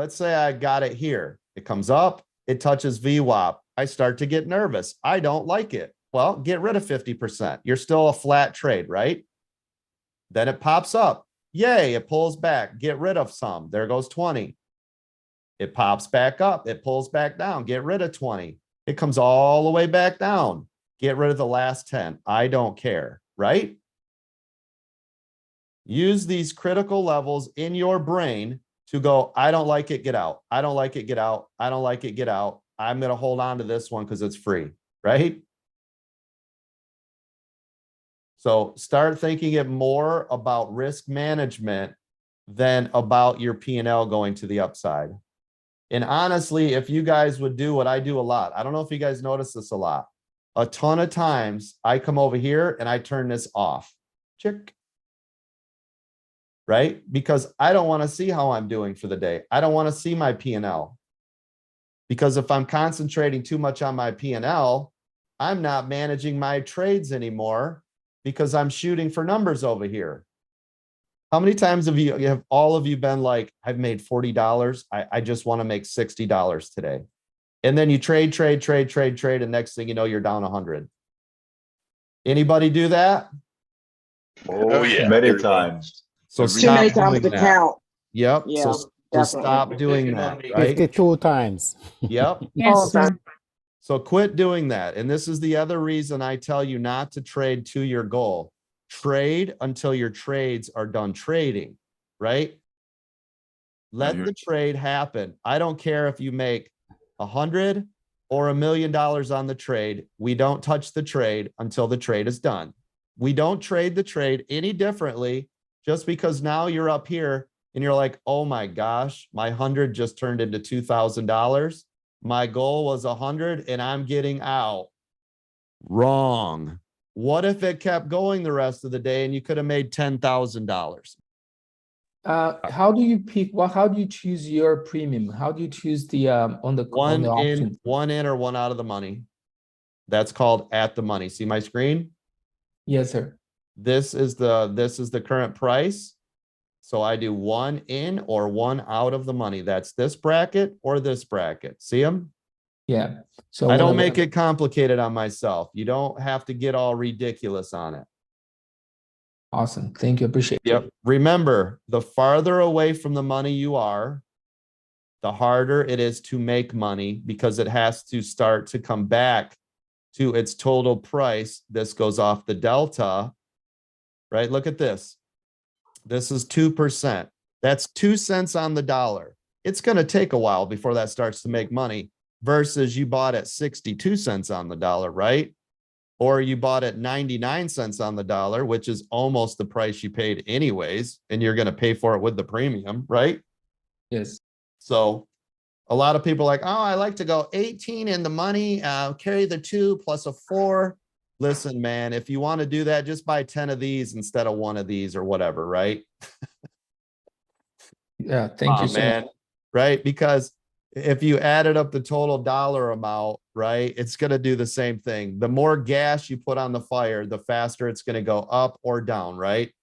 let's say I got it here. It comes up, it touches VWAP. I start to get nervous. I don't like it. Well, get rid of 50%. You're still a flat trade, right? Then it pops up. Yay, it pulls back. Get rid of some. There goes 20. It pops back up. It pulls back down. Get rid of 20. It comes all the way back down. Get rid of the last 10. I don't care, right? Use these critical levels in your brain to go, I don't like it, get out. I don't like it, get out. I don't like it, get out. I'm going to hold on to this one because it's free, right? So start thinking it more about risk management than about your P&L going to the upside. And honestly, if you guys would do what I do a lot, I don't know if you guys notice this a lot. A ton of times I come over here and I turn this off. Check. Right? Because I don't want to see how I'm doing for the day. I don't want to see my P&L. Because if I'm concentrating too much on my P&L, I'm not managing my trades anymore because I'm shooting for numbers over here. How many times have all of you been like, I've made $40. I just want to make $60 today. And then you trade, and next thing you know, you're down 100. Anybody do that? Oh yeah, Many times. So Too many stop times doing to that. count. Yep. Yeah, So definitely. stop doing that, right? 52 times. Yep. All Yes, the time. sir. So quit doing that. And this is the other reason I tell you not to trade to your goal. Trade until your trades are done trading, right? Let the trade happen. I don't care if you make 100 or $1 million on the trade. We don't touch the trade until the trade is done. We don't trade the trade any differently just because now you're up here and you're like, oh my gosh, my 100 just turned into $2,000. My goal was 100 and I'm getting out. Wrong. What if it kept going the rest of the day and you could have made $10,000? How do you pick? How do you choose your premium? How do you choose the on the One option? in, one in, or one out of the money. That's called at the money. See my screen? Yes, sir. This is the current price. So I do one in or one out of the money. That's this bracket or this bracket. See them? Yeah. So I don't make it complicated on myself. You don't have to get all ridiculous on it. Awesome. Thank you. Appreciate it. Yep. Remember, the farther away from the money you are, the harder it is to make money because it has to start to come back to its total price. This goes off the delta, right? Look at this. This is 2%. That's 2 cents on the dollar. It's going to take a while before that starts to make money versus you bought at 62 cents on the dollar, right? Or you bought at 99 cents on the dollar, which is almost the price you paid anyways, and you're going to pay for it with the premium, right? Yes. So a lot of people are like, oh, I like to go 18 in the money, carry the 2 plus a 4. Listen, man, if you want to do that, just buy 10 of these instead of one of these or whatever, right? Yeah. Thank you so man. much. Right? Because if you added up the total dollar amount, right, it's going to do the same thing. The more gas you put on the fire, the faster it's going to go up or down, right?